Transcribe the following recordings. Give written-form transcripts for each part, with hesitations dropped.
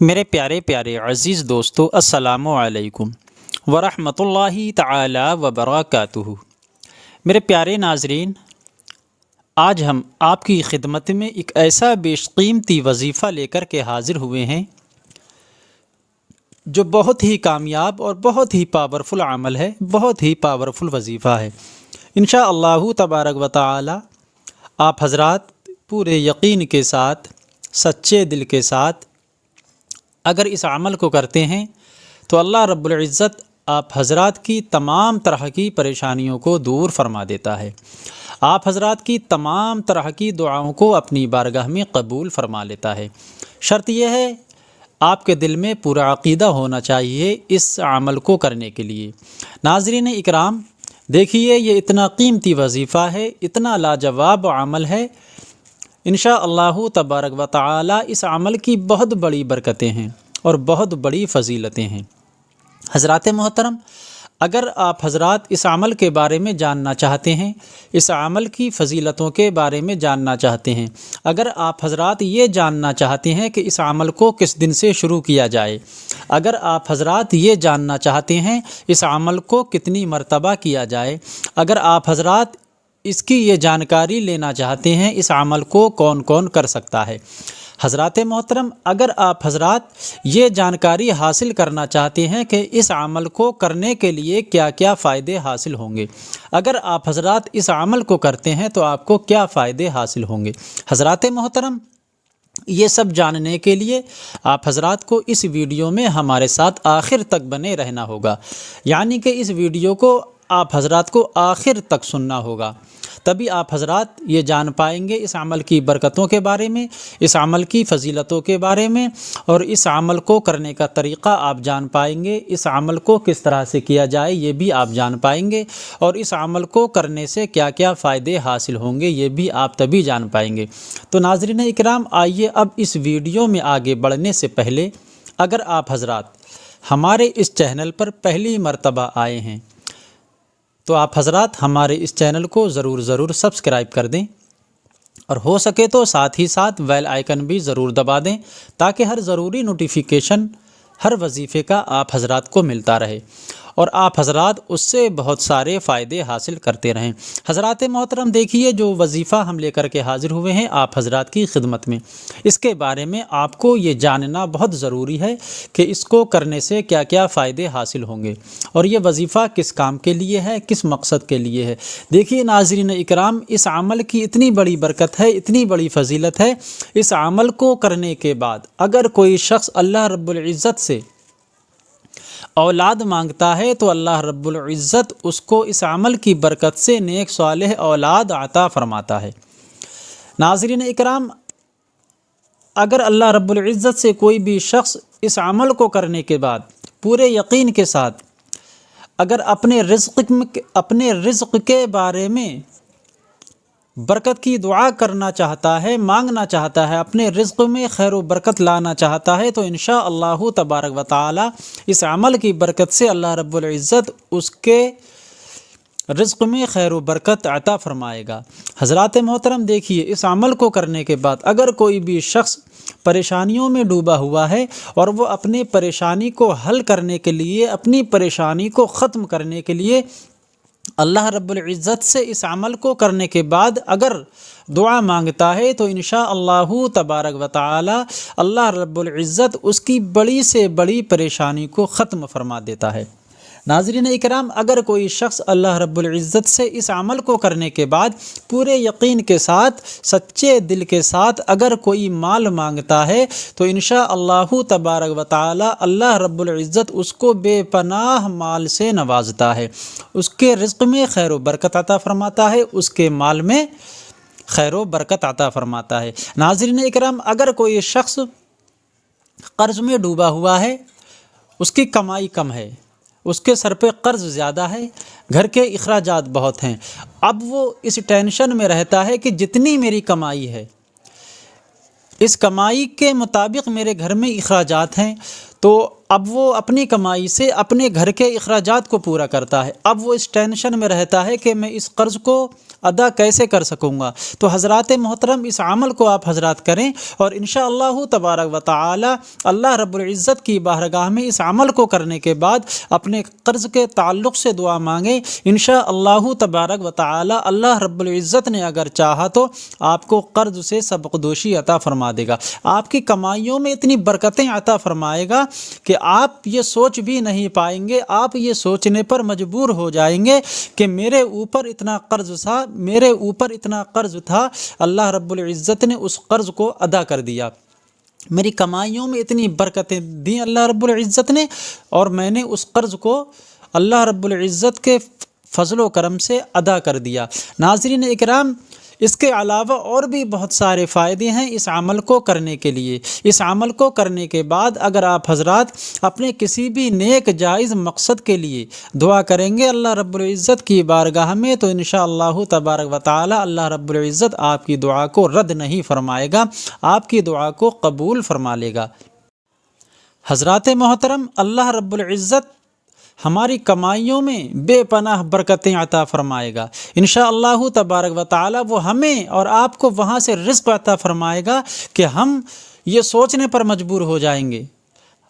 میرے پیارے پیارے عزیز دوستو، السلام علیکم ورحمۃ اللہ تعالی وبرکاتہ۔ میرے پیارے ناظرین، آج ہم آپ کی خدمت میں ایک ایسا بیش قیمتی وظیفہ لے کر کے حاضر ہوئے ہیں جو بہت ہی کامیاب اور بہت ہی پاورفل عمل ہے، بہت ہی پاورفل وظیفہ ہے۔ انشاءاللہ تبارک و تعالی آپ حضرات پورے یقین کے ساتھ، سچے دل کے ساتھ اگر اس عمل کو کرتے ہیں تو اللہ رب العزت آپ حضرات کی تمام طرح کی پریشانیوں کو دور فرما دیتا ہے، آپ حضرات کی تمام طرح کی دعاؤں کو اپنی بارگاہ میں قبول فرما لیتا ہے۔ شرط یہ ہے آپ کے دل میں پورا عقیدہ ہونا چاہیے اس عمل کو کرنے کے لیے۔ ناظرین اکرام، دیکھیے یہ اتنا قیمتی وظیفہ ہے، اتنا لاجواب عمل ہے، انشاءاللہ تبارک و تعالی اس عمل کی بہت بڑی برکتیں ہیں اور بہت بڑی فضیلتیں ہیں۔ حضرات محترم، اگر آپ حضرات اس عمل کے بارے میں جاننا چاہتے ہیں، اس عمل کی فضیلتوں کے بارے میں جاننا چاہتے ہیں، اگر آپ حضرات یہ جاننا چاہتے ہیں کہ اس عمل کو کس دن سے شروع کیا جائے، اگر آپ حضرات یہ جاننا چاہتے ہیں اس عمل کو کتنی مرتبہ کیا جائے، اگر آپ حضرات اس کی یہ جانکاری لینا چاہتے ہیں اس عمل کو کون کون کر سکتا ہے، حضرات محترم اگر آپ حضرات یہ جانکاری حاصل کرنا چاہتے ہیں کہ اس عمل کو کرنے کے لیے کیا کیا فائدے حاصل ہوں گے، اگر آپ حضرات اس عمل کو کرتے ہیں تو آپ کو کیا فائدے حاصل ہوں گے، حضرات محترم یہ سب جاننے کے لیے آپ حضرات کو اس ویڈیو میں ہمارے ساتھ آخر تک بنے رہنا ہوگا، یعنی کہ اس ویڈیو کو آپ حضرات کو آخر تک سننا ہوگا، تبھی آپ حضرات یہ جان پائیں گے اس عمل کی برکتوں کے بارے میں، اس عمل کی فضیلتوں کے بارے میں، اور اس عمل کو کرنے کا طریقہ آپ جان پائیں گے، اس عمل کو کس طرح سے کیا جائے یہ بھی آپ جان پائیں گے، اور اس عمل کو کرنے سے کیا کیا فائدے حاصل ہوں گے یہ بھی آپ تبھی جان پائیں گے۔ تو ناظرین اکرام، آئیے اب اس ویڈیو میں آگے بڑھنے سے پہلے اگر آپ حضرات ہمارے اس چینل پر پہلی مرتبہ آئے ہیں تو آپ حضرات ہمارے اس چینل کو ضرور سبسکرائب کر دیں، اور ہو سکے تو ساتھ ہی ساتھ بیل آئیکن بھی ضرور دبا دیں تاکہ ہر ضروری نوٹیفیکیشن ہر وظیفے کا آپ حضرات کو ملتا رہے اور آپ حضرات اس سے بہت سارے فائدے حاصل کرتے رہیں۔ حضرات محترم دیکھیے جو وظیفہ ہم لے کر کے حاضر ہوئے ہیں آپ حضرات کی خدمت میں، اس کے بارے میں آپ کو یہ جاننا بہت ضروری ہے کہ اس کو کرنے سے کیا کیا فائدے حاصل ہوں گے، اور یہ وظیفہ کس کام کے لیے ہے، کس مقصد کے لیے ہے۔ دیکھیے ناظرین اکرام، اس عمل کی اتنی بڑی برکت ہے، اتنی بڑی فضیلت ہے، اس عمل کو کرنے کے بعد اگر کوئی شخص اللہ رب العزت سے اولاد مانگتا ہے تو اللہ رب العزت اس کو اس عمل کی برکت سے نیک صالح اولاد عطا فرماتا ہے۔ ناظرین اکرام، اگر اللہ رب العزت سے کوئی بھی شخص اس عمل کو کرنے کے بعد پورے یقین کے ساتھ اگر اپنے رزق کے بارے میں برکت کی دعا کرنا چاہتا ہے، مانگنا چاہتا ہے، اپنے رزق میں خیر و برکت لانا چاہتا ہے، تو انشاءاللہ تبارک و تعالی اس عمل کی برکت سے اللہ رب العزت اس کے رزق میں خیر و برکت عطا فرمائے گا۔ حضرات محترم دیکھیے، اس عمل کو کرنے کے بعد اگر کوئی بھی شخص پریشانیوں میں ڈوبا ہوا ہے اور وہ اپنی پریشانی کو حل کرنے کے لیے، اپنی پریشانی کو ختم کرنے کے لیے اللہ رب العزت سے اس عمل کو کرنے کے بعد اگر دعا مانگتا ہے تو انشاءاللہ تبارک و تعالی اللہ رب العزت اس کی بڑی سے بڑی پریشانی کو ختم فرما دیتا ہے۔ ناظرین اکرام، اگر کوئی شخص اللہ رب العزت سے اس عمل کو کرنے کے بعد پورے یقین کے ساتھ، سچے دل کے ساتھ اگر کوئی مال مانگتا ہے تو انشاءاللہ تبارک و تعالی اللہ رب العزت اس کو بے پناہ مال سے نوازتا ہے، اس کے رزق میں خیر و برکت عطا فرماتا ہے، اس کے مال میں خیر و برکت عطا فرماتا ہے۔ ناظرین اکرام، اگر کوئی شخص قرض میں ڈوبا ہوا ہے، اس کی کمائی کم ہے، اس کے سر پہ قرض زیادہ ہے، گھر کے اخراجات بہت ہیں، اب وہ اس ٹینشن میں رہتا ہے کہ جتنی میری کمائی ہے اس کمائی کے مطابق میرے گھر میں اخراجات ہیں، تو اب وہ اپنی کمائی سے اپنے گھر کے اخراجات کو پورا کرتا ہے، اب وہ اس ٹینشن میں رہتا ہے کہ میں اس قرض کو ادا کیسے کر سکوں گا۔ تو حضرات محترم، اس عمل کو آپ حضرات کریں اور انشاءاللہ تبارک و تعالی اللہ رب العزت کی بارگاہ میں اس عمل کو کرنے کے بعد اپنے قرض کے تعلق سے دعا مانگیں۔ انشاءاللہ تبارک و تعالی اللہ رب العزت نے اگر چاہا تو آپ کو قرض سے سبکدوشی عطا فرما دے گا، آپ کی کمائیوں میں اتنی برکتیں عطا فرمائے گا کہ آپ یہ سوچ بھی نہیں پائیں گے، آپ یہ سوچنے پر مجبور ہو جائیں گے کہ میرے اوپر اتنا قرض تھا، اللہ رب العزت نے اس قرض کو ادا کر دیا، میری کمائیوں میں اتنی برکتیں دیں اللہ رب العزت نے، اور میں نے اس قرض کو اللہ رب العزت کے فضل و کرم سے ادا کر دیا۔ ناظرین اکرام، اس کے علاوہ اور بھی بہت سارے فائدے ہیں اس عمل کو کرنے کے لیے۔ اس عمل کو کرنے کے بعد اگر آپ حضرات اپنے کسی بھی نیک جائز مقصد کے لیے دعا کریں گے اللہ رب العزت کی بارگاہ میں، تو انشاءاللہ تبارک و تعالی اللہ رب العزت آپ کی دعا کو رد نہیں فرمائے گا، آپ کی دعا کو قبول فرما لے گا۔ حضرات محترم، اللہ رب العزت ہماری کمائیوں میں بے پناہ برکتیں عطا فرمائے گا۔ انشاءاللہ تبارک و تعالی وہ ہمیں اور آپ کو وہاں سے رزق عطا فرمائے گا کہ ہم یہ سوچنے پر مجبور ہو جائیں گے،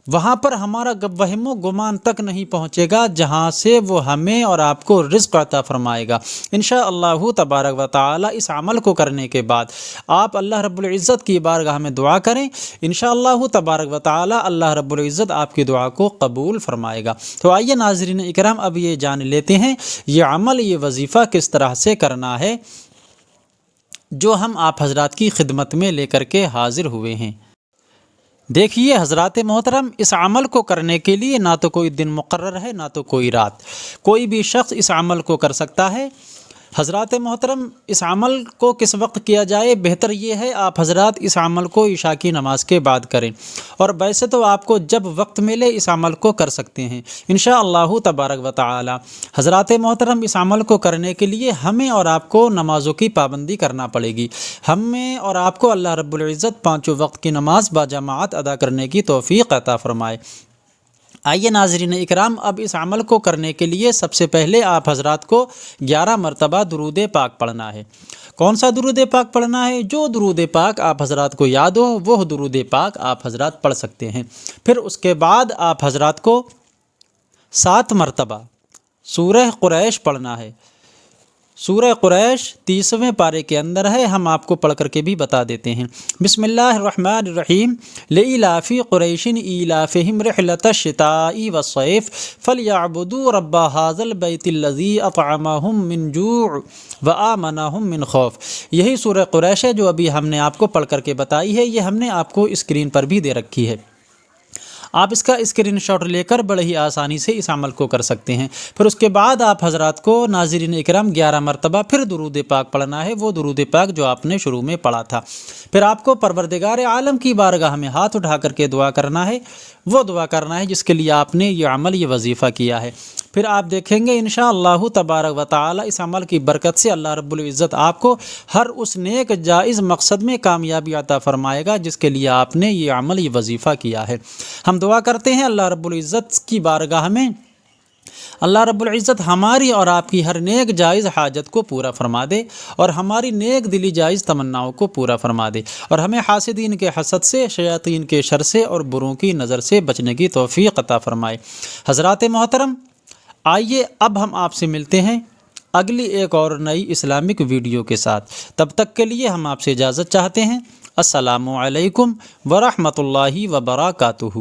وہاں پر ہمارا وہم و گمان تک نہیں پہنچے گا جہاں سے وہ ہمیں اور آپ کو رزق عطا فرمائے گا۔ انشاءاللہ تبارک و تعالی اس عمل کو کرنے کے بعد آپ اللہ رب العزت کی بارگاہ میں دعا کریں، انشاءاللہ تبارک و تعالی اللہ رب العزت آپ کی دعا کو قبول فرمائے گا۔ تو آئیے ناظرین اکرام، اب یہ جان لیتے ہیں یہ عمل، یہ وظیفہ کس طرح سے کرنا ہے جو ہم آپ حضرات کی خدمت میں لے کر کے حاضر ہوئے ہیں۔ دیکھیے حضرات محترم، اس عمل کو کرنے کے لیے نہ تو کوئی دن مقرر ہے، نہ تو کوئی رات، کوئی بھی شخص اس عمل کو کر سکتا ہے۔ حضرات محترم، اس عمل کو کس وقت کیا جائے؟ بہتر یہ ہے آپ حضرات اس عمل کو عشاء کی نماز کے بعد کریں، اور ویسے تو آپ کو جب وقت ملے اس عمل کو کر سکتے ہیں انشاءاللہ تبارک و تعالی۔ حضرات محترم، اس عمل کو کرنے کے لیے ہمیں اور آپ کو نمازوں کی پابندی کرنا پڑے گی، ہمیں اور آپ کو اللہ رب العزت پانچوں وقت کی نماز باجماعت ادا کرنے کی توفیق عطا فرمائے۔ آئیے ناظرین اکرام، اب اس عمل کو کرنے کے لیے سب سے پہلے آپ حضرات کو 11 مرتبہ درود پاک پڑھنا ہے۔ کون سا درود پاک پڑھنا ہے؟ جو درود پاک آپ حضرات کو یاد ہو وہ درود پاک آپ حضرات پڑھ سکتے ہیں۔ پھر اس کے بعد آپ حضرات کو 7 مرتبہ سورہ قریش پڑھنا ہے۔ سورہ قریش 30ویں پارے کے اندر ہے، ہم آپ کو پڑھ کر کے بھی بتا دیتے ہیں۔ بسم اللہ الرحمن الرحیم، لإلاف قریش ایلافہم رحلۃ الشتاء والصیف فلیعبدوا رب ھذا البیت الذی اطعمہم من جوع وآمنہم من خوف۔ یہی سورہ قریش ہے جو ابھی ہم نے آپ کو پڑھ کر کے بتائی ہے، یہ ہم نے آپ کو اسکرین پر بھی دے رکھی ہے، آپ اس کا اسکرین شاٹ لے کر بڑے ہی آسانی سے اس عمل کو کر سکتے ہیں۔ پھر اس کے بعد آپ حضرات کو ناظرین اکرام 11 مرتبہ پھر درود پاک پڑھنا ہے، وہ درود پاک جو آپ نے شروع میں پڑھا تھا۔ پھر آپ کو پروردگار عالم کی بارگاہ میں ہاتھ اٹھا کر کے دعا کرنا ہے، وہ دعا کرنا ہے جس کے لیے آپ نے یہ عمل، یہ وظیفہ کیا ہے۔ پھر آپ دیکھیں گے انشاءاللہ تبارک و تعالی اس عمل کی برکت سے اللہ رب العزت آپ کو ہر اس نیک جائز مقصد میں کامیابی عطا فرمائے گا جس کے لیے آپ نے یہ عمل، یہ وظیفہ کیا ہے۔ ہم دعا کرتے ہیں اللہ رب العزت کی بارگاہ میں اللہ رب العزت ہماری اور آپ کی ہر نیک جائز حاجت کو پورا فرما دے، اور ہماری نیک دلی جائز تمناؤں کو پورا فرما دے، اور ہمیں حاسدین کے حسد سے، شیاطین کے شر سے اور بروں کی نظر سے بچنے کی توفیق عطا فرمائے۔ حضرات محترم، آئیے اب ہم آپ سے ملتے ہیں اگلی ایک اور نئی اسلامک ویڈیو کے ساتھ، تب تک کے لیے ہم آپ سے اجازت چاہتے ہیں۔ السلام علیکم ورحمۃ اللہ وبرکاتہ۔